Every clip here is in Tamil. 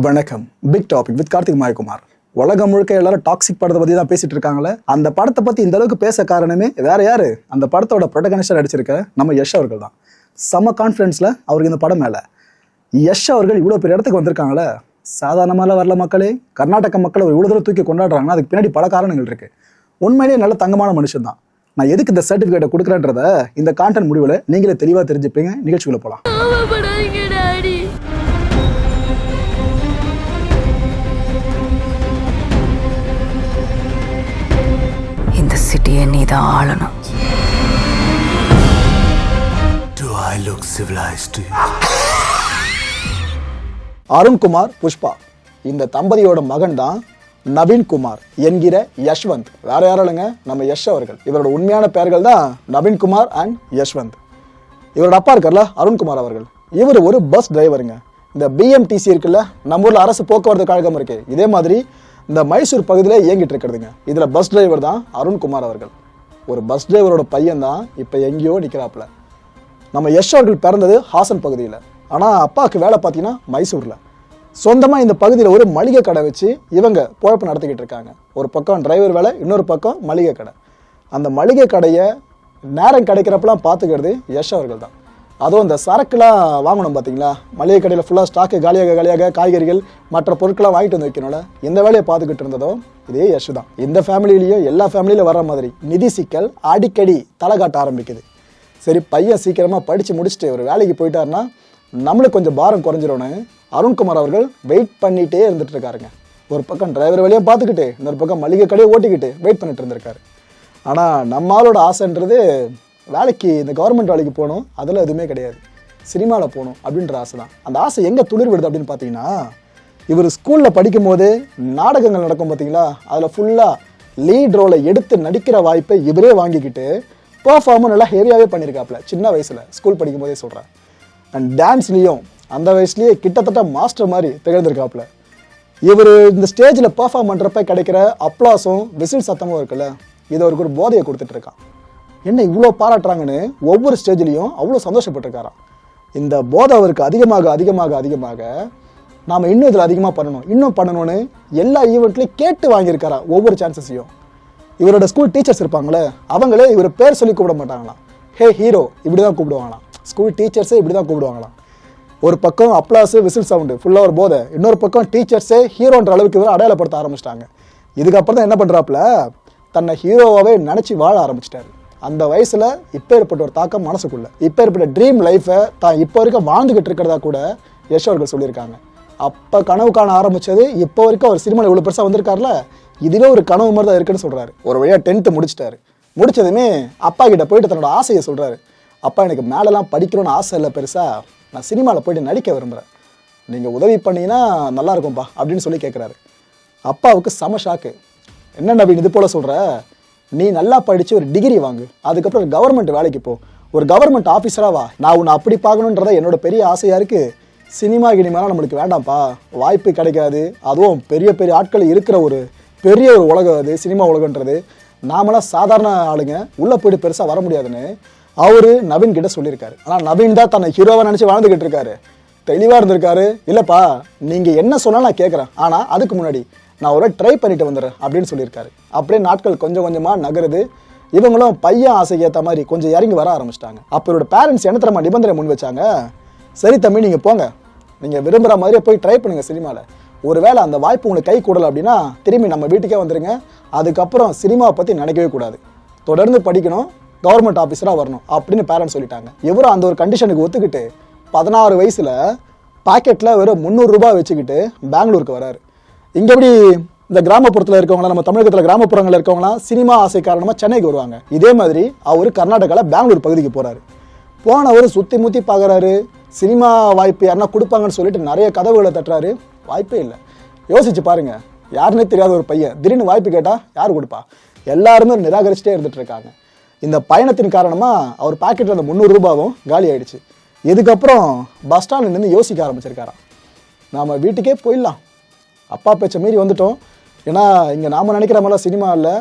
வணக்கம். Big topic with Karthik Mayakumar. உலகம் முழுக்க எல்லாரும் டாக்ஸிக் படத்தை பத்தி தான் பேசிட்டு இருக்காங்களே. அந்த படத்தை பத்தி இந்த அளவுக்கு பேச காரணமே வேற யாரு? அந்த படத்தோட ப்ரொட்டகனிஸ்டா நடிச்சிருக்க நம்ம யஷ் அவர்கள் தான். செம்ம கான்ஃபிடன்ஸ்ல அவருக்கு இந்த படம் மேல. யஷ் அவர்கள் இவ்வளவு பெரிய இடத்துக்கு வந்திருக்காங்களே, சாதாரணமால வரல மக்களே. கர்நாடக மக்கள் இவ்வளவு தூரம் தூக்கி கொண்டாடுறாங்கன்னா அதுக்கு பின்னாடி பல காரணங்கள் இருக்கு. உண்மையிலேயே நல்ல தங்கமான மனுஷன் தான். நான் எதுக்கு இந்த சர்டிபிகேட்டை கொடுக்குறேன்றத இந்த கான்டென்ட் முடிவில் நீங்களே தெளிவாக தெரிஞ்சுப்பீங்க. நிகழ்ச்சிக்குள்ள போகலாம். இந்த சிட்டியை நீ தான் ஆளணும். Do I look civilized to you? Arunkumar Pushpa இந்த தம்பதியோட மகன் தான் நவீன்குமார் என்கிற யஷ்வந்த். வேற யாரும் இல்லைங்க, நம்ம யஷ் அவர்கள். இவரோட உண்மையான பெயர்கள் தான் நவீன்குமார் அண்ட் யஷ்வந்த். இவரோட அப்பா இருக்கார்ல அருண்குமார் அவர்கள், இவர் ஒரு பஸ் டிரைவருங்க. இந்த BMTC இருக்குல்ல, நம்ம ஊர்ல அரசு போக்குவரத்து கழகம் இருக்கு, இதே மாதிரி இந்த மைசூர் பகுதியில் இயங்கிட்டு இருக்கிறதுங்க. இதுல பஸ் டிரைவர் தான் அருண்குமார் அவர்கள். ஒரு பஸ் டிரைவரோட பையன் தான் இப்ப எங்கேயோ நிக்கிறாப்புல. நம்ம யஷ் அவர்கள் பிறந்தது ஹாசன் பகுதியில், ஆனா அப்பாவுக்கு வேலை பார்த்தீங்கன்னா மைசூர்ல. சொந்தமா இந்த பகுதியில் ஒரு மளிகை கடை வச்சு இவங்க பொழப்பு நடத்திக்கிட்டு இருக்காங்க. ஒரு பக்கம் டிரைவர் வேலை, இன்னொரு பக்கம் மளிகை கடை. அந்த மளிகை கடையை நேரம் கிடைக்கிறப்பெல்லாம் பார்த்துக்கிறது யஷ் அவர்கள் தான். அதுவும் இந்த சரக்குலாம் வாங்கணும் பார்த்தீங்களா, மளிகை கடையில் ஃபுல்லாக ஸ்டாக்கு காலியாக காய்கறிகள் மற்ற பொருட்கள்லாம் வாங்கிட்டு வந்து வைக்கணும்ல, இந்த வேலையை பார்த்துக்கிட்டு இருந்ததும் இதே யஷ் தான். இந்த ஃபேமிலியிலையும் எல்லா ஃபேமிலியிலும் வர்ற மாதிரி நிதி சிக்கல் அடிக்கடி தலை காட்ட ஆரம்பிக்குது. சரி, பையன் சீக்கிரமாக படித்து முடிச்சுட்டு ஒரு வேலைக்கு போயிட்டாருன்னா நம்மளுக்கு கொஞ்சம் பாரம் குறைஞ்சிரோன்னு அருண்குமார் அவர்கள் வெயிட் பண்ணிகிட்டே இருந்துட்டு இருக்காருங்க. ஒரு பக்கம் டிரைவர் வேலையை பார்த்துக்கிட்டு இன்னொரு பக்கம் மளிகை கடையை ஓட்டிக்கிட்டு வெயிட் பண்ணிட்டு இருந்திருக்காரு. ஆனால் நம்மளோட ஆசைன்றது வேலைக்கு, இந்த கவர்மெண்ட் வேலைக்கு போகணும், அதில் எதுவுமே கிடையாது, சினிமாவில் போகணும் அப்படின்ற ஆசை தான். அந்த ஆசை எங்கே துளிர் விடுது அப்படின்னு பார்த்தீங்கன்னா, இவர் ஸ்கூலில் படிக்கும் போது நாடகங்கள் நடக்கும் பார்த்தீங்களா, அதில் ஃபுல்லாக லீட் ரோலை எடுத்து நடிக்கிற வாய்ப்பை இவரே வாங்கிக்கிட்டு பர்ஃபார்மும் நல்லா ஹெவியாகவே பண்ணியிருக்காப்புல சின்ன வயசில், ஸ்கூல் படிக்கும் போதே சொல்கிறேன். அண்ட் டான்ஸ்லேயும் அந்த வயசுலேயே கிட்டத்தட்ட மாஸ்டர் மாதிரி திகழ்ந்திருக்காப்புல. இவர் இந்த ஸ்டேஜில் பர்ஃபார்ம் பண்ணுறப்ப கிடைக்கிற அப்ளாஸும் விசில் சத்தமும் இருக்குல்ல, இது அவருக்கு ஒரு போதையை கொடுத்துட்டு இருக்கான். என்ன இவ்வளோ பாராட்டுறாங்கன்னு ஒவ்வொரு ஸ்டேஜ்லேயும் அவ்வளோ சந்தோஷப்பட்டிருக்காராம். இந்த போதை அவருக்கு அதிகமாக அதிகமாக அதிகமாக நாம் இன்னும் இதில் அதிகமாக இன்னும் பண்ணணும்னு எல்லா ஈவெண்ட்லையும் கேட்டு வாங்கியிருக்காரா ஒவ்வொரு சான்சஸையும். இவரோட ஸ்கூல் டீச்சர்ஸ் இருப்பாங்களே, அவங்களே இவர் பேர் சொல்லி கூப்பிட மாட்டாங்களாம், ஹே ஹீரோ இப்படி தான் கூப்பிடுவாங்களாம். ஸ்கூல் டீச்சர்ஸே இப்படி தான் கூப்பிடுவாங்களாம். ஒரு பக்கம் அப்ளாஸு விசில் சவுண்டு ஃபுல்லாக ஒரு போதை, இன்னொரு பக்கம் டீச்சர்ஸே ஹீரோன்ற அளவுக்கு இவர் அடையாளப்படுத்த ஆரம்பிச்சிட்டாங்க. இதுக்கப்புறம் தான் என்ன பண்ணுறாப்புல, தன்னை ஹீரோவாகவே நினச்சி வாழ ஆரம்பிச்சிட்டாரு. அந்த வயசில் இப்போ ஏற்பட்ட ஒரு தாக்கம் மனசுக்குள்ள, இப்போ ஏற்பட்ட ட்ரீம் லைஃப்பை தான் இப்போ வரைக்கும் வாழ்ந்துக்கிட்டு இருக்கிறதா கூட யஷ் அவர்கள் சொல்லியிருக்காங்க. அப்போ கனவு காண ஆரம்பித்தது இப்போ வரைக்கும் அவர் சினிமாவில் இவ்வளோ பெருசாக வந்திருக்காருல, இதுவே ஒரு கனவு மாதிரி தான் இருக்குன்னு சொல்கிறாரு. ஒரு வழியாக 10th முடிச்சிட்டாரு. முடிச்சதுமே அப்பா கிட்ட போயிட்டு தன்னோட ஆசையை சொல்கிறாரு. அப்பா, எனக்கு மேலெலாம் படிக்கணும்னு ஆசை இல்லை பெருசாக, நான் சினிமாவில் போய்ட்டு நடிக்க விரும்புகிறேன், நீங்கள் உதவி பண்ணிங்கன்னா நல்லாயிருக்கும்ப்பா அப்படின்னு சொல்லி கேட்குறாரு. அப்பாவுக்கு செம ஷாக்கு. என்ன நவீன் இது போல் சொல்கிற, நீ நல்லா படித்து ஒரு டிகிரி வாங்கு, அதுக்கப்புறம் கவர்மெண்ட் வேலைக்கு போ, ஒரு கவர்மெண்ட் ஆஃபீஸராக வா, நான் உன்னை அப்படி பார்க்கணுன்றத என்னோட பெரிய ஆசையாக இருக்குது. சினிமா கினிமாலாம் நம்மளுக்கு வேண்டாம்ப்பா, வாய்ப்பு கிடைக்காது, அதுவும் பெரிய பெரிய ஆட்கள் இருக்கிற ஒரு பெரிய ஒரு உலகம் அது சினிமா உலகன்றது, நாமெல்லாம் சாதாரண ஆளுங்க உள்ளே போய்ட்டு பெருசாக வர முடியாதுன்னு அவரு நவீன் கிட்ட சொல்லியிருக்காரு. ஆனால் நவீன் தான் தன்னை ஹீரோவாக நினச்சி வாழ்ந்துக்கிட்டு இருக்காரு, தெளிவாக இருந்திருக்காரு. இல்லைப்பா, நீங்கள் என்ன சொன்னால் நான் கேட்குறேன், ஆனால் அதுக்கு முன்னாடி நான் ஒரு ட்ரை பண்ணிட்டு வந்துடுறேன் அப்படின்னு சொல்லியிருக்காரு. அப்படியே நாட்கள் கொஞ்சம் கொஞ்சமாக நகருது. இவங்களும் பையன் ஆசைக்கு ஏற்ற மாதிரி கொஞ்சம் இறங்கி வர ஆரம்பிச்சிட்டாங்க. அப்போ இவரோட பேரண்ட்ஸ் என்ன தரமா நிபந்தனை முன் வச்சாங்க, சரி தம்பி நீங்கள் போங்க, நீங்கள் விரும்புகிற மாதிரியே போய் ட்ரை பண்ணுங்கள் சினிமாவில், ஒருவேளை அந்த வாய்ப்பு உங்களுக்கு கை கூடலை அப்படின்னா திரும்பி நம்ம வீட்டுக்கே வந்துடுங்க, அதுக்கப்புறம் சினிமாவை பற்றி நினைக்கவே கூடாது, தொடர்ந்து படிக்கணும், கவர்மெண்ட் ஆஃபீஸராக வரணும் அப்படின்னு பேரண்ட்ஸ் சொல்லிட்டாங்க. இவரும் அந்த ஒரு கண்டிஷனுக்கு ஒத்துக்கிட்டு 16 வயசில் பாக்கெட்டில் வெறும் 300 ரூபாய் வச்சுக்கிட்டு பெங்களூருக்கு வராரு. இங்கே எப்படி இந்த கிராமப்புறத்தில் இருக்கவங்களாம், நம்ம தமிழகத்தில் கிராமப்புறங்களில் இருக்கவங்களாம் சினிமா ஆசை காரணமாக சென்னைக்கு வருவாங்க, இதே மாதிரி அவர் கர்நாடகாவில் பெங்களூர் பகுதிக்கு போகிறாரு. போனவர் சுற்றி முற்றி பார்க்குறாரு, சினிமா வாய்ப்பு யாருன்னா கொடுப்பாங்கன்னு சொல்லிட்டு நிறைய கதவுகளை தட்டுறாரு, வாய்ப்பே இல்லை. யோசிச்சு பாருங்க, யாருன்னே தெரியாத ஒரு பையன் திடீர்னு வாய்ப்பு கேட்டால் யார் கொடுப்பா? எல்லாருமே நிராகரிச்சுட்டே இருந்துட்டு இருக்காங்க. இந்த பயணத்தின் காரணமாக அவர் பாக்கெட்டில் அந்த 300 ரூபாவும் காலி ஆயிடுச்சு. இதுக்கப்புறம் பஸ் ஸ்டாண்டில் நின்று யோசிக்க ஆரம்பிச்சிருக்காராம், நாம் வீட்டுக்கே போயிடலாம், அப்பா பேச்சை மீறி வந்துட்டோம், ஏன்னா இங்கே நாம் நினைக்கிற மாதிரிலாம் சினிமா இல்லை,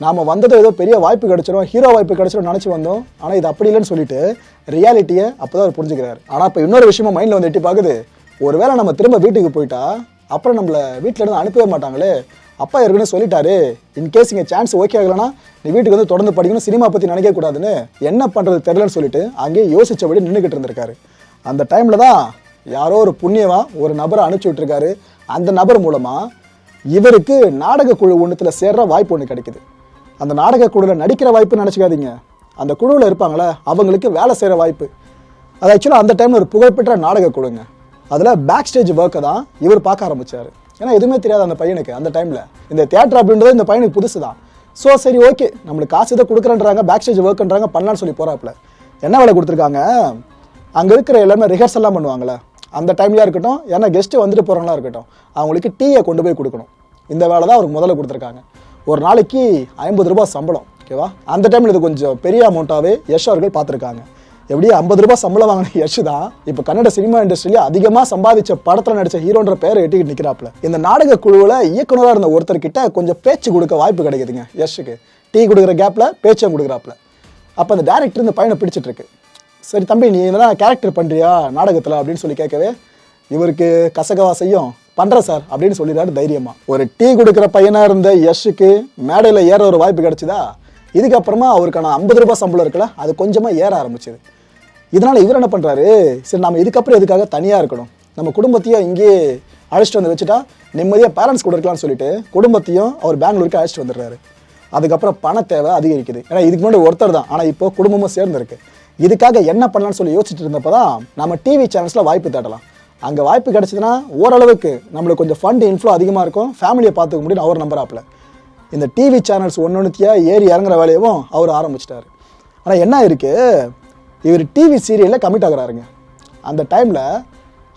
நாம் வந்தது ஏதோ பெரிய வாய்ப்பு கிடச்சிரும், ஹீரோ வாய்ப்பு கிடச்சிரும் நினச்சி வந்தோம், ஆனால் இது அப்படி இல்லைன்னு சொல்லிட்டு ரியாலிட்டியை அப்போ தான் அவர் புரிஞ்சுக்கிறாரு. ஆனால் இப்போ இன்னொரு விஷயமா மைண்டில் வந்து எட்டி பார்க்குது, ஒருவேளை நம்ம திரும்ப வீட்டுக்கு போயிட்டா அப்புறம் நம்மளை வீட்டில் இருந்து அனுப்பவே மாட்டாங்களே, அப்பா ஏற்கனவே சொல்லிட்டாரு, இன்கேஸ் இங்கே சான்ஸ் ஓகே ஆகலைன்னா நீ வீட்டுக்கு வந்து தொடர்ந்து படிக்கணும், சினிமா பற்றி நினைக்க கூடாதுன்னு, என்ன பண்ணுறது தெரியலன்னு சொல்லிட்டு அங்கேயே யோசிச்சபடி நின்றுக்கிட்டு இருந்திருக்காரு. அந்த டைமில் தான் யாரோ ஒரு புண்ணியவா ஒரு நபரை அனுப்பிச்சி விட்டுருக்காரு. அந்த நபர் மூலமாக இவருக்கு நாடக குழு ஒன்றுத்தில் சேர்ற வாய்ப்பு ஒன்று கிடைக்குது. அந்த நாடக குழுவில் நடிக்கிற வாய்ப்புன்னு நினச்சிக்காதீங்க, அந்த குழுவில் இருப்பாங்களே அவங்களுக்கு வேலை செய்கிற வாய்ப்பு. அது ஆக்சுவலாக அந்த டைமில் ஒரு புகழ்பெற்ற நாடக குழுங்க. அதில் பேக் ஸ்டேஜ் ஒர்க்கை தான் இவர் பார்க்க ஆரம்பித்தார். ஏன்னா எதுவுமே தெரியாது அந்த பையனுக்கு. அந்த டைமில் இந்த தியேட்டர் அப்படின்றது இந்த பையனுக்கு புதுசு தான். ஸோ சரி ஓகே, நம்மளுக்கு காசு இதை கொடுக்குறேன்றாங்க, பேக் ஸ்டேஜ் ஒர்க்குன்றாங்க, பண்ணலான்னு சொல்லி போகிறாப்புல. என்ன வேலை கொடுத்துருக்காங்க, அங்கே இருக்கிற எல்லாமே ரிஹர்சல் எல்லாம் பண்ணுவாங்களே அந்த டைம்லையாக இருக்கட்டும், ஏன்னா கெஸ்ட்டு வந்துட்டு போகிறவங்களா இருக்கட்டும், அவங்களுக்கு டீயை கொண்டு போய் கொடுக்கணும். இந்த வேலை தான் அவருக்கு முதல்ல கொடுத்துருக்காங்க. ஒரு நாளைக்கு 50 ரூபாய் சம்பளம். ஓகேவா, அந்த டைமில் இது கொஞ்சம் பெரிய அமௌண்ட்டாகவே யஷ் அவர்கள் பார்த்துருக்காங்க. எப்படியும் 50 ரூபாய் சம்பளம் வாங்கின யஷ் தான் இப்போ கன்னட சினிமா இண்டஸ்ட்ரியிலே அதிகமாக சம்பாதிச்ச படத்தில் நடித்த ஹீரோன்ற பேரை எட்டிக்கிட்டு நிற்கிறாப்புல. இந்த நாடக குழுவில் இயக்குனராக இருந்த ஒருத்தர்கிட்ட கொஞ்சம் பேச்சு கொடுக்க வாய்ப்பு கிடைக்குதுங்க யஷுக்கு. டீ கொடுக்குற கேப்பில் பேச்சும் கொடுக்குறாப்புல. அப்போ அந்த டேரக்டர் இந்த பையனை பிடிச்சிட்டு இருக்கு. சரி தம்பி, நீ இதெல்லாம் கேரக்டர் பண்ணுறியா நாடகத்தில் அப்படின்னு சொல்லி கேட்கவே இவருக்கு கசகவா செய்யும், பண்ணுறேன் சார் அப்படின்னு சொல்லிடுறாரு தைரியமாக. ஒரு டீ கொடுக்குற பையனாக இருந்த யஷுக்கு மேடையில் ஏற ஒரு வாய்ப்பு கிடைச்சிதா. இதுக்கப்புறமா அவருக்கான 50 ரூபாய் சம்பளம் இருக்குல்ல, அது கொஞ்சமாக ஏற ஆரம்பிச்சிது. இதனால் இவர் என்ன பண்ணுறாரு, சரி நம்ம இதுக்கப்புறம் எதுக்காக தனியாக இருக்கணும், நம்ம குடும்பத்தையும் இங்கேயே அழைச்சிட்டு வந்து வச்சுட்டா நிம்மதியாக பேரண்ட்ஸ் கூட இருக்கலாம்னு சொல்லிட்டு குடும்பத்தையும் அவர் பெங்களூருக்கு அழைச்சிட்டு வந்துடுறாரு. அதுக்கப்புறம் பண தேவை அதிகரிக்குது. ஏன்னா இதுக்கு முன்னாடி ஒருத்தர் தான், ஆனால் இப்போ குடும்பமும் சேர்ந்துருக்கு. இதுக்காக என்ன பண்ணலான்னு சொல்லி யோசிச்சுட்டு இருந்தப்போ தான் நம்ம டிவி சேனல்ஸில் வாய்ப்பு தேடலாம். அங்கே வாய்ப்பு கிடச்சிதுன்னா ஓரளவுக்கு நம்மளுக்கு கொஞ்சம் ஃபண்ட் இன்ஃப்ளோ அதிகமாக இருக்கும், ஃபேமிலியை பார்த்துக்க முடியும் அவர் நம்புறாப்புல. இந்த டிவி சேனல்ஸ் ஒன்னொன்னுத்தியாக ஏறி இறங்குற வேலையவும் அவர் ஆரம்பிச்சிட்டாரு. ஆனால் என்ன இருக்குது, இவர் டிவி சீரியலில் கமிட் ஆகுறாருங்க. அந்த டைமில்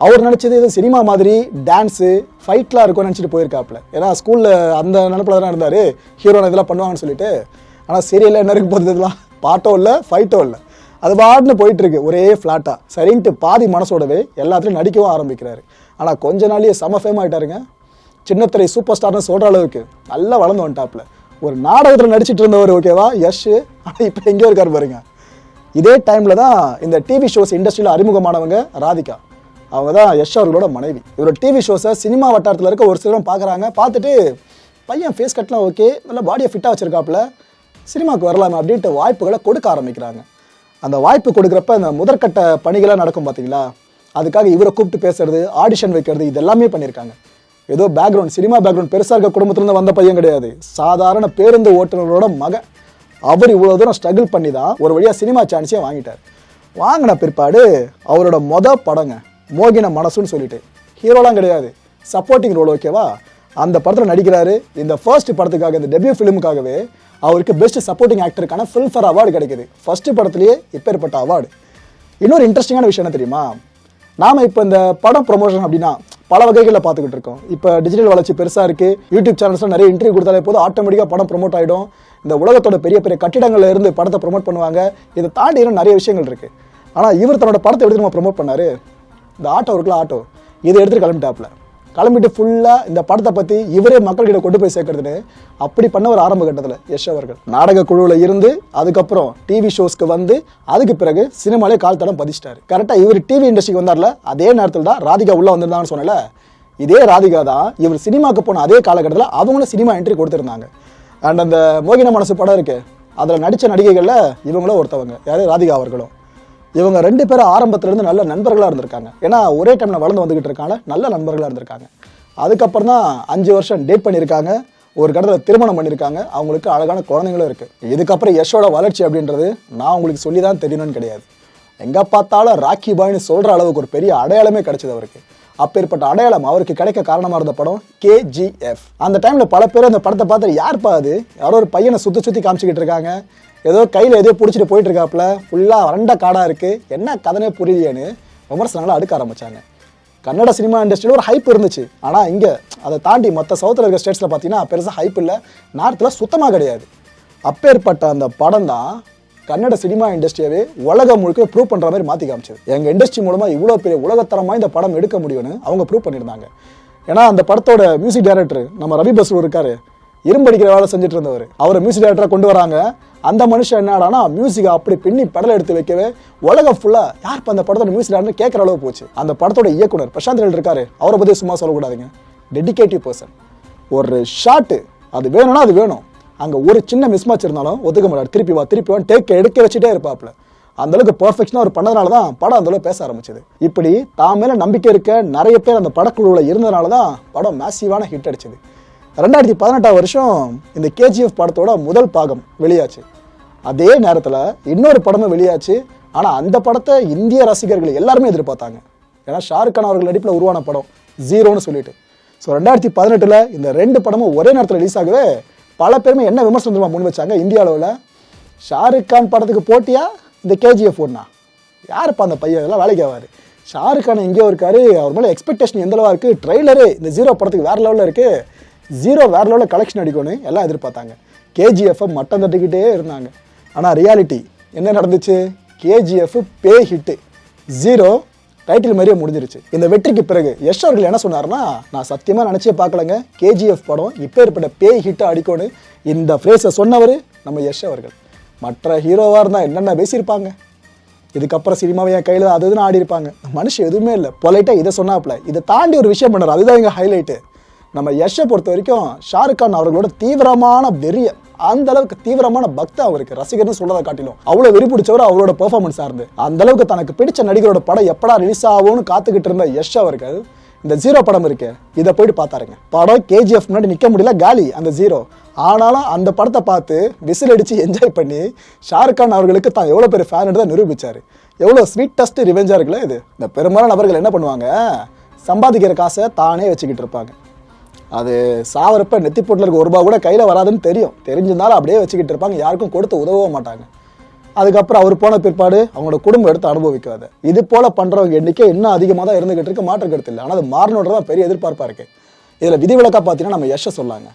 அவர் நினச்சது இது சினிமா மாதிரி டான்ஸு ஃபைட்லாம் இருக்கும்னு நினச்சிட்டு போயிருக்காப்புல. ஏன்னா ஸ்கூலில் அந்த நினப்பில் தான் இருந்தார், ஹீரோனை இதெல்லாம் பண்ணுவாங்கன்னு சொல்லிட்டு. ஆனால் சீரியலில் என்ன இருக்கு போகிறது, இதெல்லாம் பாட்டோ இல்லை ஃபைட்டோ இல்லை, அது பாட்டுன்னு போயிட்டுருக்கு ஒரே ஃப்ளாட்டாக. சரின்ட்டு பாதி மனசோடவே எல்லாத்துலையும் நடிக்கவும் ஆரம்பிக்கிறாரு. ஆனால் கொஞ்ச நாளையே செம ஃபேம் ஆகிட்டாருங்க. சின்னத்திரை சூப்பர் ஸ்டார்னு சொல்கிற அளவுக்கு நல்லா வளர்ந்து வந்துட்டாப்புல. ஒரு நாடகத்தில் நடிச்சிட்டு இருந்தவர் ஓகேவா யஷ், ஆனால் இப்போ எங்கேயோ இருக்கார் பாருங்க. இதே டைமில் தான் இந்த டிவி ஷோஸ் இண்டஸ்ட்ரியில் அறிமுகமானவங்க ராதிகா. அவங்க தான் யஷ் அவர்களோட மனைவி. இவரோட டிவி ஷோஸை சினிமா வட்டாரத்தில் இருக்க ஒரு சிலரும் பார்க்குறாங்க. பார்த்துட்டு பையன் ஃபேஸ் கட்லாம் ஓகே, நல்லா பாடியை ஃபிட்டாக வச்சுருக்காப்புல, சினிமாவுக்கு வரலாமா அப்படின்ட்டு வாய்ப்புகளை கொடுக்க ஆரம்பிக்கிறாங்க. அந்த வாய்ப்பு கொடுக்குறப்ப அந்த முதற்கட்ட பணிகளாக நடக்கும் பார்த்தீங்களா, அதுக்காக இவரை கூப்பிட்டு பேசுறது, ஆடிஷன் வைக்கிறது, இது எல்லாமே பண்ணியிருக்காங்க. ஏதோ பேக்ரவுண்ட் சினிமா பேக்ரவுண்ட் பெருசாக இருக்க குடும்பத்துலேருந்து வந்த பையன் கிடையாது, சாதாரண பேருந்து ஓட்டுநரோட மகன். அவர் இவ்வளோ தூரம் ஸ்ட்ரகிள் பண்ணி தான் ஒரு வழியாக சினிமா சான்ஸே வாங்கிட்டார். வாங்கின பிற்பாடு அவரோட படங்க மோகின மனசுன்னு சொல்லிட்டு, ஹீரோலாம் கிடையாது, சப்போர்ட்டிங் ரோல் ஓகேவா, அந்த படத்தில் நடிக்கிறாரு. இந்த ஃபர்ஸ்ட் படத்துக்காக, இந்த டெபியூ ஃபிலிமுக்காகவே அவருக்கு பெஸ்ட் சப்போர்ட்டிங் ஆக்டருக்கான ஃபில்ம்ஃபேர் அவார்டு கிடைக்குது. ஃபர்ஸ்ட் படத்துலேயே இப்பேற்பட்ட அவார்டு. இன்னொரு இன்ட்ரெஸ்டிங்கான விஷயம் என்ன தெரியுமா, நாம் இப்போ இந்த படம் ப்ரொமோஷன் அப்படின்னா பல வகைகளில் பார்த்துக்கிட்டு இருக்கோம். இப்போ டிஜிட்டல் வளர்ச்சி பெருசாக இருக்குது, யூடியூப் சேனல்ஸில் நிறைய இன்டர்வியூ கொடுத்தாலே போதும் ஆட்டோமேட்டிக்காக படம் ப்ரொமோட் ஆகிடும். இந்த உலகத்தோட பெரிய பெரிய கட்டிடங்களில் இருந்து படத்தை ப்ரொமோட் பண்ணுவாங்க. இதை தாண்டி இன்னும் நிறைய விஷயங்கள் இருக்குது. ஆனால் இவர் தன்னோட படத்தை எடுத்து நம்ம ப்ரொமோட் பண்ணார். இந்த ஆட்டோ இருக்குல்ல, ஆட்டோ இதை எடுத்துகிட்டு கிளம்பிட்டு ஃபுல்லாக இந்த படத்தை பற்றி இவரே மக்கள்கிட்ட கொண்டு போய் சேர்க்கறதுன்னு அப்படி பண்ண ஒரு ஆரம்ப கட்டத்தில் யஷ் அவர்கள் நாடக குழுவில் இருந்து அதுக்கப்புறம் டிவி ஷோஸ்க்கு வந்து அதுக்கு பிறகு சினிமாலே கால் தடம் பதிச்சிட்டாரு. கரெக்டாக இவர் டிவி இண்டஸ்ட்ரிக்கு வந்தார்ல, அதே நேரத்தில் தான் ராதிகா உள்ளே வந்திருந்தாங்கன்னு சொன்னல, இதே ராதிகா தான் இவர் சினிமாவுக்கு போன அதே காலகட்டத்தில் அவங்களும் சினிமா என்ட்ரி கொடுத்துருந்தாங்க. அண்ட் அந்த மோகின மனசு படம் இருக்குது, அதில் நடித்த நடிகைகளில் இவங்களும் ஒருத்தவங்க, யார் ராதிகா அவர்களும். இவங்க 2 பேரும் ஆரம்பத்திலேருந்து நல்ல நண்பர்களாக இருந்திருக்காங்க. ஏன்னா ஒரே டைமில் வளர்ந்து வந்துக்கிட்டு இருக்காங்க, நல்ல நண்பர்களாக இருந்திருக்காங்க. அதுக்கப்புறம் தான் 5 வருஷம் டேட் பண்ணியிருக்காங்க, ஒரு கட்டத்தில் திருமணம் பண்ணியிருக்காங்க, அவங்களுக்கு அழகான குழந்தைங்களும் இருக்குது. இதுக்கப்புறம் யஷோட வளர்ச்சி அப்படின்றது நான் உங்களுக்கு சொல்லி தான் தெரியணும்னு கிடையாது. எங்கே பார்த்தாலும் ராக்கி பாய்னு சொல்கிற அளவுக்கு ஒரு பெரிய அடையாளமே கிடைச்சது அவருக்கு. அப்பேற்பட்ட அடையாளம் அவருக்கு கிடைக்க காரணமாக இருந்த படம் KGF. அந்த டைமில் பல பேர் அந்த படத்தை பார்த்து யார்ப்பா அது, யாரோ ஒரு பையனை சுற்றி காமிச்சிக்கிட்டு இருக்காங்க, ஏதோ கையில் எதோ பிடிச்சிட்டு போயிட்டு இருக்காப்புல, ஃபுல்லாக வறண்ட காடாக இருக்குது, என்ன கதனே புரியலையேன்னு விமர்சனங்களை அடுக்க ஆரம்பித்தாங்க. கன்னட சினிமா இண்டஸ்ட்ரியில் ஒரு ஹைப் இருந்துச்சு. ஆனால் இங்கே அதை தாண்டி மற்ற சவுத்தில் இருக்க ஸ்டேட்ஸில் பார்த்தீங்கன்னா பெருசாக ஹைப் இல்லை, நார்த்தில் சுத்தமாக கிடையாது. அப்பேற்பட்ட அந்த படம் தான் கன்னட சினிமா இண்டஸ்ட்ரியாவே உலகம் முழுக்க ப்ரூவ் பண்ணுற மாதிரி மாற்றி காமிச்சது. எங்கள் இண்டஸ்ட்ரி மூலமாக இவ்வளோ பெரிய உலகத்தரமாக இந்த படம் எடுக்க முடியும்னு அவங்க ப்ரூவ் பண்ணியிருந்தாங்க. ஏன்னா அந்த படத்தோட மியூசிக் டைரக்டர் நம்ம ரவி பஸ்ரூ இருக்காரு, இரும்படிக்கிற வேலை செஞ்சுட்டு இருந்தவர், அவரை மியூசிக் டைரக்டராக கொண்டு வராங்க. அந்த மனுஷன் என்னடானா மியூசிக்கை அப்படி பின்னி பெடலை எடுத்து வைக்கவே உலகம் ஃபுல்லாக யார் இப்போ அந்த படத்தோட மியூசிக் டைரக்டர் கேட்குற அளவு போச்சு. அந்த படத்தோட இயக்குனர் பிரசாந்த் இருக்காரு, அவரை பற்றி சும்மா சொல்லக்கூடாதுங்க, டெடிகேட்டிவ் பர்சன். ஒரு ஷாட்டு அது வேணும்னா அது வேணும், அங்கே ஒரு சின்ன மிஸ் மேட்ச் இருந்தாலும் ஒத்துக்க மாட்டார். திருப்பி வா டேக் எடுக்க வச்சுட்டே இருப்பாப்புல. அந்தளவுக்கு பர்ஃபெக்ஷனாக அவர் பண்ணதுனால தான் படம் அந்தளவுக்கு பேச ஆரம்பிச்சது. இப்படி தான் மேலே நம்பிக்கை இருக்க நிறைய பேர் அந்த படக்குழுவில் இருந்ததுனால தான் படம் மேசிவான ஹிட் அடிச்சது. 2018 வருஷம் இந்த கேஜிஎஃப் படத்தோட முதல் பாகம் வெளியாச்சு. அதே நேரத்தில் இன்னொரு படமும் வெளியாச்சு. ஆனால் அந்த படத்தை இந்திய ரசிகர்கள் எல்லாருமே எதிர்பார்த்தாங்க. ஏன்னா ஷாருக் கான் அவர்கள் நடிப்பில் உருவான படம் ஜீரோன்னு சொல்லிட்டு. ஸோ 2018 இந்த 2 படமும் ஒரே நேரத்தில் ரிலீஸ் ஆகவே பல பேருமே என்ன விமர்சனமாக முன் வச்சாங்க இந்திய அளவில். ஷாருக் கான் படத்துக்கு போட்டியா இந்த கேஜிஎஃப் ஒன்றா? யாருப்பா அந்த பையன், இதெல்லாம் வேலைக்கு ஆவார். ஷாருக் கான் எங்கேயோ இருக்காரு, அவர் மேலே எக்ஸ்பெக்டேஷன் எந்த அளவாக இருக்குது, ட்ரெய்லரு இந்த ஜீரோ படத்துக்கு வேறு லெவலில் இருக்குது, ஜீரோ வேறு லெவலில் கலெக்ஷன் அடிக்கணும்னு எல்லாம் எதிர்பார்த்தாங்க. கேஜிஎஃப்பை மட்டம் தட்டிக்கிட்டே இருந்தாங்க. ஆனால் ரியாலிட்டி என்ன நடந்துச்சு? கேஜிஎஃப் பே ஹிட்டு, ஜீரோ டைட்டில் மாதிரியே முடிஞ்சிருச்சு. இந்த வெற்றிக்கு பிறகு யஷ் அவர்கள் என்ன சொன்னார்னா, நான் சத்தியமாக நினச்சே பார்க்கலங்க கேஜிஎஃப் படம் இப்போ ஏற்பட்ட பே ஹிட்டை அடிக்கணும். இந்த ஃப்ரேஸை சொன்னவர் நம்ம யஷ் அவர்கள். மற்ற ஹீரோவாக இருந்தால் என்னென்ன பேசியிருப்பாங்க, இதுக்கப்புறம் சினிமாவை என் கையில் அது இதுன்னு ஆடி இருப்பாங்க. மனுஷன் எதுவுமே இல்லை, பொலைட்டாக இதை சொன்னாப்புல. இதை தாண்டி ஒரு விஷயம் பண்ணார், அதுதான் எங்கள் ஹைலைட்டு. நம்ம யஷை பொறுத்த வரைக்கும் ஷாருக் கான் அவர்களோட தீவிரமான வெறிய, அந்த அளவுக்கு தீவிரமான பக்தி அவருக்கு, ரசிகர்னு சொல்றதை காட்டிலும் அவ்வளோ வெறி பிடிச்சவர் அவரோட பெர்ஃபார்மன்ஸ் சார்ந்து. அந்த அளவுக்கு தனக்கு பிடிச்ச நடிகரோட படம் எப்படா ரிலீஸ் ஆகும்னு காத்துக்கிட்டு இருந்த யஷ் அவர்கள் இந்த ஜீரோ படம் இருக்கு, இதை போயிட்டு பார்த்தாருங்க. படம் கேஜிஎஃப் முன்னாடி நிற்க முடியல, காலி அந்த ஜீரோ. ஆனாலும் அந்த படத்தை பார்த்து விசில் அடித்து என்ஜாய் பண்ணி ஷாருக் கான் அவர்களுக்கு தான் எவ்வளோ பெரிய ஃபேன் தான் நிரூபித்தார். எவ்வளோ ஸ்வீட்டஸ்ட் ரிவெஞ்சாக இருக்குல்ல இது. இந்த பெரும்பாலான நபர்கள் என்ன பண்ணுவாங்க, சம்பாதிக்கிற காசை தானே வச்சுக்கிட்டு இருப்பாங்க. அது சாவரப்ப நெத்தி போட்டில் இருக்க ₹1 கூட கையில் வராதுன்னு தெரிஞ்சிருந்தாலும் அப்படியே வச்சுக்கிட்டு இருப்பாங்க, யாருக்கும் கொடுத்து உதவவும் மாட்டாங்க. அதுக்கப்புறம் அவர் போன பிற்பாடு அவங்களோட குடும்பம் எடுத்து அனுபவிக்காது. இது போல் பண்ணுறவங்க எண்ணிக்கை இன்னும் அதிகமாக தான் இருந்துகிட்டு இருக்கு, மாற்று கருத்து இல்லை. ஆனால் அது மாறணுன்றதான் பெரிய எதிர்பார்ப்பாக இருக்குது. இதில் விதிவிலக்காக பார்த்தீங்கன்னா நம்ம யஷை சொல்லாங்க.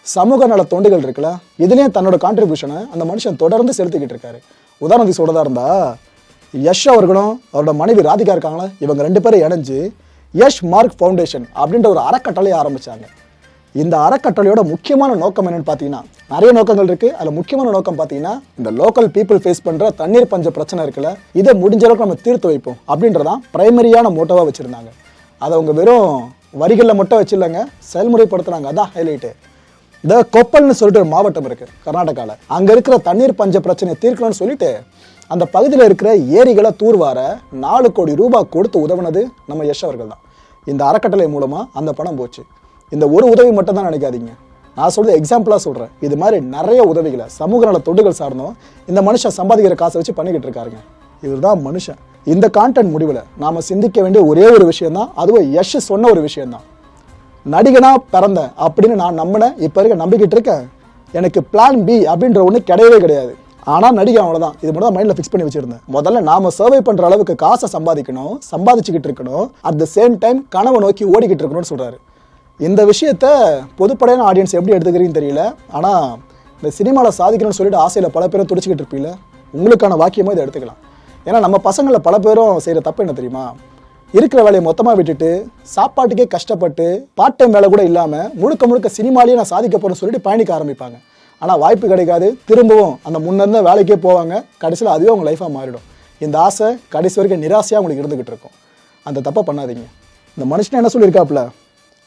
சமூக நல தொண்டுகள் இருக்குல்ல, இதுலேயும் தன்னோட கான்ட்ரிபியூஷனை அந்த மனுஷன் தொடர்ந்து செலுத்திக்கிட்டு இருக்காரு. உதாரணத்துக்கு சொல்றதா இருந்தால், யஷ் அவர்களும் அவரோட மனைவி ராதிகா இருக்காங்களா, இவங்க 2 பேரும் இணைஞ்சு யஷ் மார்க் ஃபவுண்டேஷன் அப்படின்ற ஒரு அறக்கட்டளையை ஆரம்பித்தாங்க. இந்த அறக்கட்டளையோட முக்கியமான நோக்கம் என்னென்னு பார்த்தீங்கன்னா, நிறைய நோக்கங்கள் இருக்குது. அதில் முக்கியமான நோக்கம் பார்த்தீங்கன்னா, இந்த லோக்கல் பீப்புள் ஃபேஸ் பண்ணுற தண்ணீர் பஞ்ச பிரச்சனை இருக்குல்ல, இதை முடிஞ்ச அளவுக்கு நம்ம தீர்த்து வைப்போம் அப்படின்றதான் பிரைமரியான மோட்டோவாக வச்சுருந்தாங்க. அதை அவங்க வெறும் வரிகளில் மட்டும் வச்சிடலங்க, செயல்முறைப்படுத்துகிறாங்க. அதான் ஹைலைட்டு. இந்த கொப்பல்னு சொல்லிட்டு ஒரு மாவட்டம் இருக்குது கர்நாடகாவில். அங்கே இருக்கிற தண்ணீர் பஞ்ச பிரச்சனையை தீர்க்கணும்னு சொல்லிட்டு அந்த பகுதியில் இருக்கிற ஏரிகளை தூர்வார ₹4 கோடி கொடுத்து உதவுனது நம்ம யஷ் அவர்கள் தான். இந்த அறக்கட்டளை மூலமாக அந்த பணம் போச்சு. இந்த ஒரு உதவி மட்டும் தான் நினைக்காதீங்க, நான் சொல்றது எக்ஸாம்பிளாக சொல்கிறேன். இது மாதிரி நிறைய உதவிகளை சமூக நல தொண்டுகள் சார்ந்தோம் இந்த மனுஷன் சம்பாதிக்கிற காசை வச்சு பண்ணிக்கிட்டு இருக்காருங்க. இவர் தான் மனுஷன். இந்த கான்டென்ட் முடிவில் நாம் சிந்திக்க வேண்டிய ஒரே ஒரு விஷயம் தான், அதுவும் யஷ் சொன்ன ஒரு விஷயம்தான். நடிகனா பிறந்த அப்படின்னு நான் நம்பினேன், இப்போ இருக்க நம்பிக்கிட்டு இருக்கேன். எனக்கு பிளான் பி அப்படின்ற ஒன்று கிடையவே கிடையாது. ஆனால் நடிகை அவ்வளோதான், இது மட்டும் தான் மைண்டில் ஃபிக்ஸ் பண்ணி வச்சுருந்தேன். முதல்ல நாம் சர்வை பண்ணுற அளவுக்கு காசை சம்பாதிக்கணும், சம்பாதிச்சுக்கிட்டு இருக்கணும், அட் த சேம் டைம் கனவை நோக்கி ஓடிக்கிட்டு இருக்கணும்னு சொல்கிறாரு. இந்த விஷயத்த பொதுப்படையான ஆடியன்ஸ் எப்படி எடுத்துக்கிறீங்கன்னு தெரியல. ஆனால் இந்த சினிமாவில் சாதிக்கணும்னு சொல்லிட்டு ஆசையில் பல பேரும் துடிச்சிக்கிட்டு இருப்பீங்கள, உங்களுக்கான வாக்கியமாக இதை எடுத்துக்கலாம். ஏன்னா நம்ம பசங்களில் பல பேரும் செய்கிற தப்பு என்ன தெரியுமா, இருக்கிற வேலையை மொத்தமாக விட்டுட்டு சாப்பாட்டுக்கே கஷ்டப்பட்டு பார்ட் டைம் வேலை கூட இல்லாமல் முழுக்க சினிமாலேயே நான் சாதிக்க போகிறேன்னு சொல்லிட்டு பயணிக்க ஆரம்பிப்பாங்க. ஆனால் வாய்ப்பு கிடைக்காது, திரும்பவும் அந்த முன்னிருந்த வேலைக்கே போவாங்க. கடைசியில் அதுவே அவங்க லைஃபாக மாறிடும். இந்த ஆசை கடைசி வரைக்கும் நிராசையாக உங்களுக்கு இருந்துக்கிட்டு இருக்கும். அந்த தப்பை பண்ணாதீங்க. இந்த மனுஷனை என்ன சொல்லியிருக்காப்புல,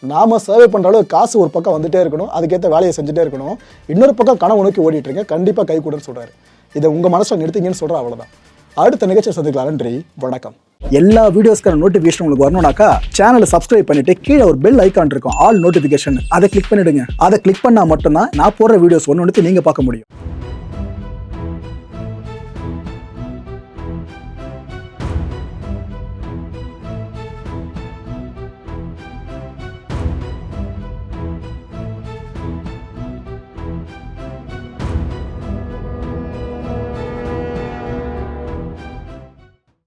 நாம் சர்வே பண்ணுற அளவுக்கு காசு ஒரு பக்கம் வந்துகிட்டே இருக்கணும், அதுக்கேற்ற வேலையை செஞ்சுட்டே இருக்கணும், இன்னொரு பக்கம் கனவு நோக்கி ஓடிட்டுருங்க, கண்டிப்பாக கை கூடன்னு சொல்கிறாரு. இதை உங்கள் மனசில் நிறுத்திங்கன்னு சொல்கிற அவ்வளோதான். அடுத்த நிகழ்ச்சியை சந்திக்கலாம். நன்றி, வணக்கம். எல்லா வீடியோஸ்க்கான நோட்டிஃபிகேஷன் உங்களுக்கு வரணும்னாக்கா சேனலை சப்ஸ்கிரைப் பண்ணிட்டு கீழே ஒரு பெல் ஐக்கான் இருக்கும், ஆல் நோட்டிஃபிகேஷன், அதை கிளிக் பண்ணிடுங்க. அதை கிளிக் பண்ணால் மட்டும்தான் நான் போடுற வீடியோஸ் ஒன்று நீங்க பார்க்க முடியும்.